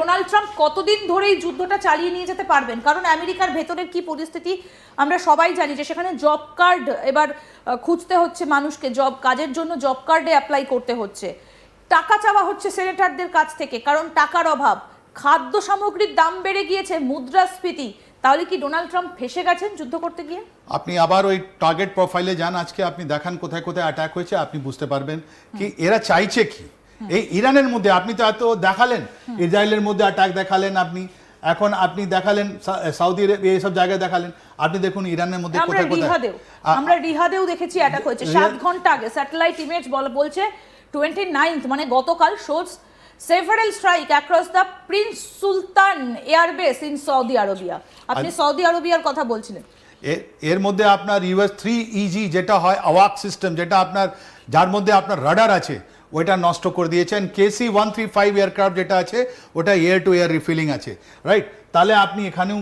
Donald Trump কতদিন ধরে এই যুদ্ধটা চালিয়ে নিয়ে যেতে পারবেন? কারণ আমেরিকার ভেতরের কি পরিস্থিতি আমরা সবাই জানি, যে সেখানে জব কার্ড এবার খুঁজতে হচ্ছে মানুষকে, কাজের জন্য জব কার্ডে অ্যাপ্লাই করতে হচ্ছে, টাকা চাওয়া হচ্ছে সেনেটারদের কাছ থেকে কারণ টাকার অভাব, খাদ্য সামগ্রীর দাম বেড়ে গিয়েছে, মুদ্রাস্ফীতি। তাহলে কি ডোনাল্ড ট্রাম্প ফেসে গেছেন যুদ্ধ করতে গিয়ে? আপনি আবার ওই টার্গেট প্রোফাইলে যান, আজকে আপনি দেখান কোথায় কোথায় অ্যাটাক হয়েছে, আপনি বুঝতে পারবেন কি এরা চাইছে কি। এই ইরানের মধ্যে আপনি তো এত দেখালেন, ইসরায়েলের মধ্যে অ্যাটাক দেখালেন, আপনি এখন আপনি দেখালেন সৌদি আরব, এইসব জায়গায় দেখালেন, আপনি দেখুন ইরানের মধ্যে কোথায় কোথায়। আমরা রিহাদেও দেখেছি অ্যাটাক হয়েছে 7 ঘন্টা আগে, স্যাটেলাইট ইমেজ বলছে 29th মানে গতকাল, shows several strike across the Prince Sultan Airbase in Saudi Arabia। আপনি সৌদি আরবিয়ার কথা বলছিলেন। এর মধ্যে আপনার US-3EG যেটা হয় অওয়াক সিস্টেম, যেটা আপনার যার মধ্যে আপনার রাডার আছে, ওইটা নষ্ট করে দিয়েছেন। KC-135 এয়ারক্রাফট যেটা আছে ওটা এয়ার টু এয়ার রিফিলিং আছে, রাইট? তাহলে আপনি এখানেও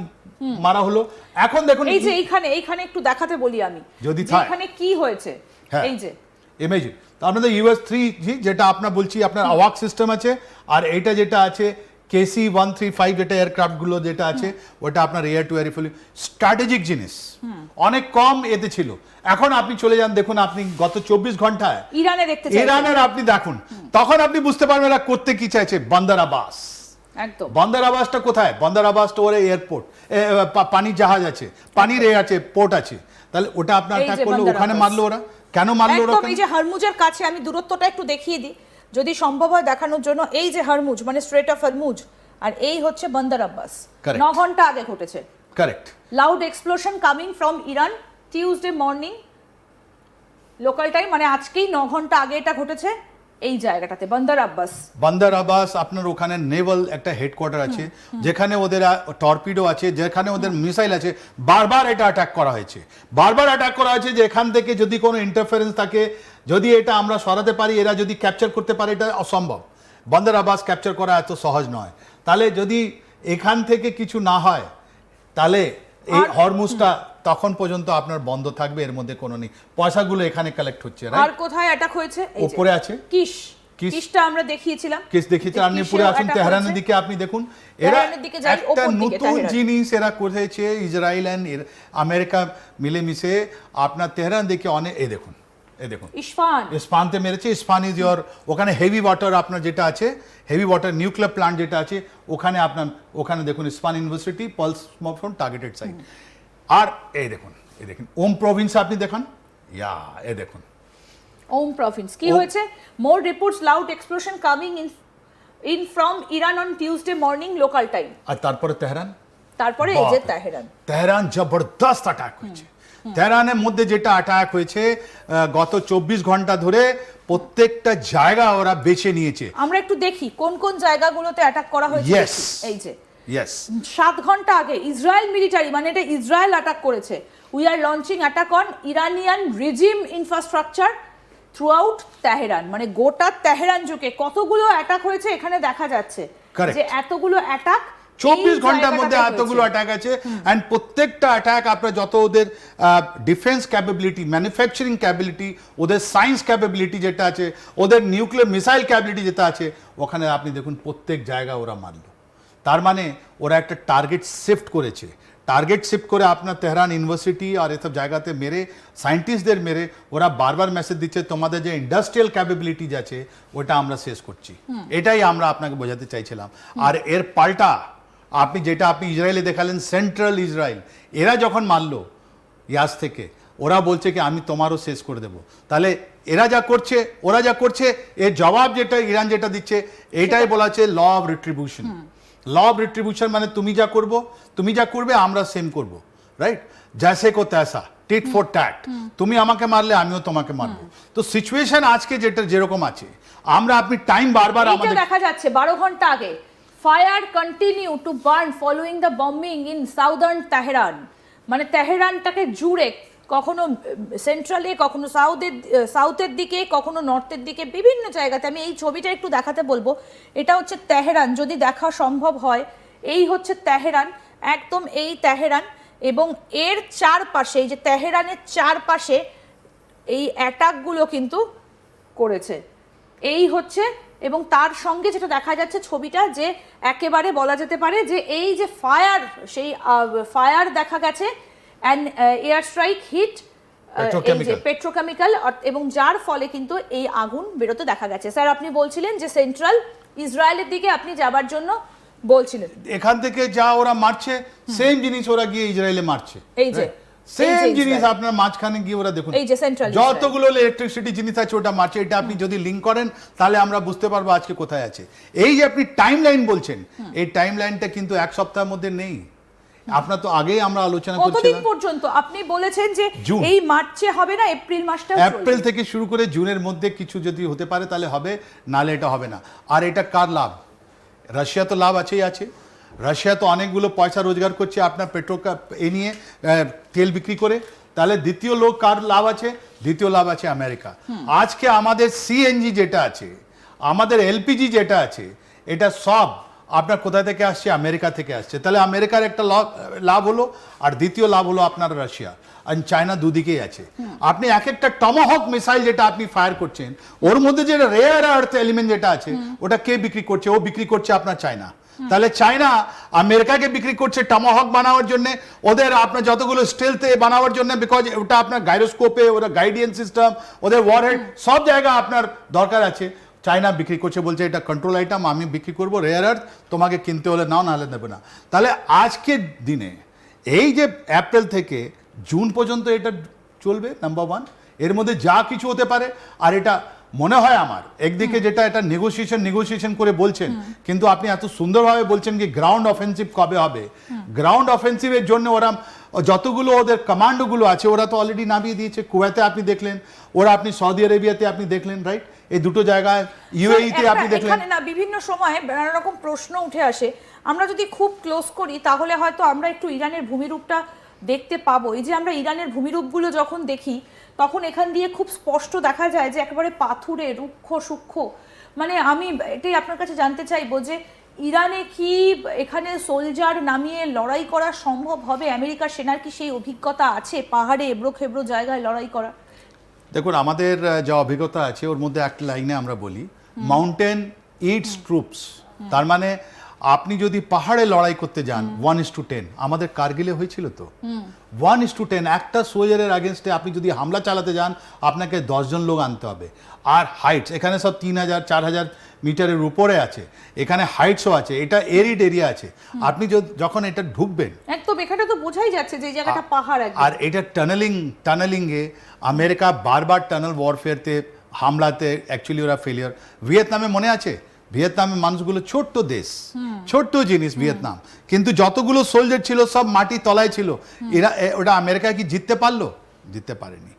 মারা হলো। এখন দেখুন এই যে এইখানে একটু দেখাতে বলি আমি, যদি এখানে কি হয়েছে, এই যে ইমেজ আপনাদের US-3G যেটা আপনার বলছি আপনার অওয়াক সিস্টেম আছে, আর এইটা যেটা আছে KC-135 যেটা এয়ারক্রাফটগুলো যেটা আছে ওটা আপনার air two air refilling strategic জিনিস, অনেক কম এতে ছিল। এখন আপনি চলে যান, দেখুন আপনি গত 24 ঘন্টায় ইরানের আপনি দেখুন, তখন আপনি বুঝতে পারবেন এরা করতে কি চাইছে। বন্দর আবাস, একদম বন্দর আবাসটা কোথায়? বন্দর আবাসটা ওর এয়ারপোর্ট, পানির জাহাজ আছে, পানির আছে, পোর্ট আছে, তাহলে ওটা আপনার অ্যাটাক করলো, ওখানে মারলো ওরা। কেন মারলো ওরা? এই যে হরমুজের কাছে, আমি দূরত্বটা একটু দেখিয়ে দিই যদি সম্ভব হয় দেখানোর জন্য। এই যে হরমুজ মানে স্ট্রেট অফ হরমুজ, আর এই হচ্ছে বন্দর আব্বাস। 9 ঘন্টা আগে ঘটেছে। Correct. Loud explosion coming from Iran Tuesday morning local time, মানে আজকেই 9 ঘন্টা আগে এটা ঘটেছে এই জায়গাটাতে, বন্দর আব্বাস। বন্দর আব্বাস আপনার ওখানে নেভাল একটা হেডকোয়ার্টার আছে, যেখানে ওদের টর্পিডো আছে, যেখানে ওদের মিসাইল আছে। বারবার এটা অ্যাটাক করা হয়েছে, বারবার অ্যাটাক করা হয়েছে, যে এখান থেকে যদি কোনো ইন্টারফারেন্স থাকে, যদি এটা আমরা সরাতে পারি, এরা যদি ক্যাপচার করতে পারে, এটা অসম্ভব। বন্দর আব্বাস ক্যাপচার করা এত সহজ নয়। তাহলে যদি এখান থেকে কিছু না হয়, তাহলে এই হরমুজটা তখন পর্যন্ত আপনার বন্ধ থাকবে, এর মধ্যে কোনো নেই। পয়সাগুলো এখানে কালেক্ট হচ্ছে। আর কোথায় অ্যাটাক হয়েছে? উপরে আছে কিসটা আমরা দেখিয়েছিলাম, আপনি পুরো আসুন তেহরানের দিকে, আপনি দেখুন এরা একটা নতুন জিনিস এরা করেছে, ইসরায়েল এন্ড আমেরিকা মিলেমিশে আপনার তেহরান দিকে অনেক, এই দেখুন ইস্পাহানতে মেরেছে। ইস্পাহান ইজ ইয়োর, ওখানে হেভি ওয়াটার আপনার যেটা আছে, হেভি ওয়াটার নিউক্লিয়ার প্লান্ট যেটা আছে ওখানে আপনার, ওখানে দেখুন ইস্পাহান ইউনিভার্সিটি পালস স্মোকফ্রম টার্গেটেড সাইট। আর এই দেখুন ওম প্রভিন্স আপনি দেখুন, এই দেখুন ওম প্রভিন্স কি হয়েছে। More reports loud explosion coming in from Iran on Tuesday morning local time. আর তারপরে তারপরে এই যে তেহরান জবরদস্ত অ্যাটাক হয়েছে। তেহরানের মধ্যে যেটা অ্যাটাক হয়েছে গত 24 ঘন্টা ধরে, প্রত্যেকটা জায়গা ওরা বেছে নিয়েছে। আমরা একটু দেখি কোন কোন জায়গাগুলোতে অ্যাটাক করা হয়েছে। এই যে 7 ঘন্টা আগে ইসরায়েল মিলিটারি, মানে এটা ইসরায়েল অ্যাটাক করেছে। We are launching attack on Iranian regime infrastructure through out Tehran, মানে গোটা তেহরান জুড়ে কতগুলো অ্যাটাক হয়েছে এখানে দেখা যাচ্ছে, যে এতগুলো অ্যাটাক 24 ঘন্টার মধ্যে এতগুলো অ্যাটাক আছে। এন্ড প্রত্যেকটা অ্যাটাক আপনার যত ওদের ডিফেন্স ক্যাপাবিলিটি, ম্যানুফ্যাকচারিং ক্যাপাবিলিটি, ওদের সায়েন্স ক্যাপাবিলিটি যেটা আছে, ওদের নিউক্লিয়ার মিসাইল ক্যাপাবিলিটি যেটা আছে, ওখানে আপনি দেখুন প্রত্যেক জায়গা ওরা মারল। তার মানে ওরা একটা টার্গেট শিফট করেছে। টার্গেট শিফট করে আপনার তেহরান ইউনিভার্সিটি আর এসব জায়গাতে মেরে, সায়েন্টিস্টদের মেরে, ওরা বারবার মেসেজ দিচ্ছে তোমাদের যে ইন্ডাস্ট্রিয়াল ক্যাপাবিলিটিজ আছে ওটা আমরা শেষ করছি। এটাই আমরা আপনাকে বোঝাতে চাইছিলাম। আর এর পাল্টা আপনি যেটা আপনি ইসরায়েলে দেখালেন, সেন্ট্রাল ইসরায়েল, এরা যখন মারলো ইয়াস থেকে, ওরা বলছে কি আমি তোমারও শেষ করে দেব। তাহলে এরা যা করছে, ওরা যা করছে, এর জবাব যেটা ইরান যেটা দিচ্ছে, এটাই বলা আছে law of retribution. Law of retribution মানে তুমি যা করবে আমরা সেম করব, রাইট? জैसे को तैसा, টিট ফর ট্যাট। তুমি আমাকে মারলে আমিও তোমাকে মারবো। তো সিচুয়েশন আজকে যেটা যেরকম আছে, আমরা আপনি টাইম বারবার আমাদের দেখা যাচ্ছে 12 ঘন্টা আগে fire continue to burn following the bombing in southern Tehran, মানে তেহরানটাকে জুড়ে কখনো সেন্ট্রালে, কখনো সাউথের দিকে, কখনো নর্থের দিকে, বিভিন্ন জায়গাতে। আমি এই ছবিটা একটু দেখাতে বলবো। এটা হচ্ছে তেহরান, যদি দেখা সম্ভব হয়। এই হচ্ছে তেহরান, একদম এই তেহরান, এবং এর চারপাশে, এই যে তেহরানের চারপাশে এই অ্যাটাকগুলো কিন্তু করেছে। এই হচ্ছে এবং তার সঙ্গে যেটা দেখা যাচ্ছে ছবিটা, যে একেবারে বলা যেতে পারে যে এই যে ফায়ার, সেই ফায়ার দেখা গেছে and air strike hit petrochemical, এবং যার ফলে কিন্তু এই আগুন বেরোতে দেখা গেছে। স্যার আপনি বলছিলেন যে সেন্ট্রাল ইসরায়েলের দিকে আপনি যাবার জন্য বলছিলেন, এখান থেকে যা ওরা মারছে সেম জিনিস ওরা গিয়ে ইসরায়েলে মারছে, এই যে সেম জিনিস আপনার মাঝখানে গিয়ে ওরা দেখুন এই যে সেন্ট্রাল যতগুলো ইলেকট্রিসিটি জিনিস আছে ওটা মারছে। এটা আপনি যদি লিঙ্ক করেন তাহলে আমরা বুঝতে পারবো আজকে কোথায় আছে। এই যে আপনি টাইম লাইন বলছেন, এই টাইম লাইনটা কিন্তু এক সপ্তাহের মধ্যে নেই। আপনার তো আগেই আমরা আলোচনা কতদিন করছিলাম পর্যন্ত আপনি বলেছেন যে জুন। এই মার্চে হবে না, এপ্রিল মাসটা এপ্রিল থেকে শুরু করে জুনের মধ্যে কিছু যদি হতে পারে তাহলে হবে, নালে এটা হবে না। আর এটা কার লাভ? রাশিয়া তো লাভ আছেই আছে। রাশিয়া তো অনেকগুলো পয়সা রোজগার করছে আপনার এ নিয়ে তেল বিক্রি করে। তাহলে দ্বিতীয় লোক কার লাভ আছে? দ্বিতীয় লাভ আছে আমেরিকা। আজকে আমাদের সিএনজি যেটা আছে, আমাদের এলপিজি যেটা আছে, এটা সব আপনার কোথা থেকে আসছে? আমেরিকা থেকে আসছে। তাহলে আমেরিকার একটা লাভ হলো, আর দ্বিতীয় লাভ হলো আপনার রাশিয়া আর চায়না, দুদিকেই আছে। আপনি এক একটা টমাহক মিসাইল যেটা আপনি ফায়ার করছেন, ওর মধ্যে যে রেয়ার আর্থ এলিমেন্ট যেটা আছে ওটা কে বিক্রি করছে? ও বিক্রি করছে আপনার চায়না। তাহলে চায়না আমেরিকাকে বিক্রি করছে টমাহক বানানোর জন্য, ওদের আপনার যতগুলো স্টেলথে বানানোর জন্য, বিকজ ওটা আপনার গাইরোস্কোপে, ওরা গাইডিয়ান সিস্টেম, ওদের ওয়ারহেড সব জায়গা আপনার দরকার আছে। চায়না বিক্রি করছে, বলছে এটা কন্ট্রোল আইটেম, আমি বিক্রি করবো রেয়ার আর্থ, তোমাকে কিনতে হলে নাও, নাহলে নেবে না। তাহলে আজকের দিনে এই যে এপ্রিল থেকে জুন পর্যন্ত এটা চলবে, নাম্বার ওয়ান। এর মধ্যে যা কিছু হতে পারে। আর এটা মনে হয় আমার একদিকে যেটা এটা নেগোসিয়েশন করে বলছেন, কিন্তু আপনি এত সুন্দরভাবে বলছেন কি গ্রাউন্ড অফেন্সিভ কবে হবে। গ্রাউন্ড অফেন্সিভের জন্য ওরা যতগুলো ওদের কমান্ডোগুলো আছে ওরা তো অলরেডি নামিয়ে দিয়েছে। কুয়েতে আপনি দেখলেন, ওরা আপনি সৌদি আরবিয়াতে আপনি দেখলেন, রাইট? এই দুটো জায়গায় ইউএইতে আপনি দেখলেন। এখানে না বিভিন্ন সময় নানা রকম প্রশ্ন উঠে আসে। আমরা যদি খুব ক্লোজ করি তাহলে হয়তো আমরা একটু ইরানের ভূমিরূপটা দেখতে পাবো। এই যে আমরা ইরানের ভূমিরূপগুলো যখন দেখি তখন এখান দিয়ে খুব স্পষ্ট দেখা যায় যে একেবারে পাথুরে, রুক্ষ সূক্ষ্ম। মানে আমি এটাই আপনার কাছে জানতে চাইবো যে ইরানে কি এখানে সোলজার নামিয়ে লড়াই করা সম্ভব হবে? আমেরিকার সেনার কি সেই অভিজ্ঞতা আছে পাহাড়ে এবড়ো খেবড়ো জায়গায় লড়াই করা? দেখুন আমাদের যা অভিজ্ঞতা আছে ওর মধ্যে একটা লাইনে আমরা বলি, মাউন্টেন ইটস ট্রুপস। তার মানে আপনি যদি পাহাড়ে লড়াই করতে যান 1:10, আমাদের কারগিলে হয়েছিল তো 1:10, একটা সোলজারের আগেনস্টে আপনি যদি হামলা চালাতে যান আপনাকে 10 জন লোক আনতে হবে। আর হাইটস এখানে সব 3000 4000 মিটারের উপরে আছে, এখানে হাইটসও আছে, এটা এরিড এরিয়া আছে। আপনি যখন এটা ঢুকবেন একদম এখানে তো বোঝাই যাচ্ছে যে এই জায়গাটা পাহাড়। আর এটা টানেলিংয়ে আমেরিকা বারবার টানেল ওয়ারফেয়ারতে হামলাতে অ্যাকচুয়ালি ওরা ফেলিয়ার। ভিয়েতনামে মনে আছে, ভিয়েতনামের মানুষগুলো ছোট্ট দেশ, ছোট্ট জিনিস ভিয়েতনাম, কিন্তু যতগুলো সোলজার ছিল সব মাটি তলায় ছিল। এরা ওটা আমেরিকা কি জিততে পারলো? জিততে পারেনি।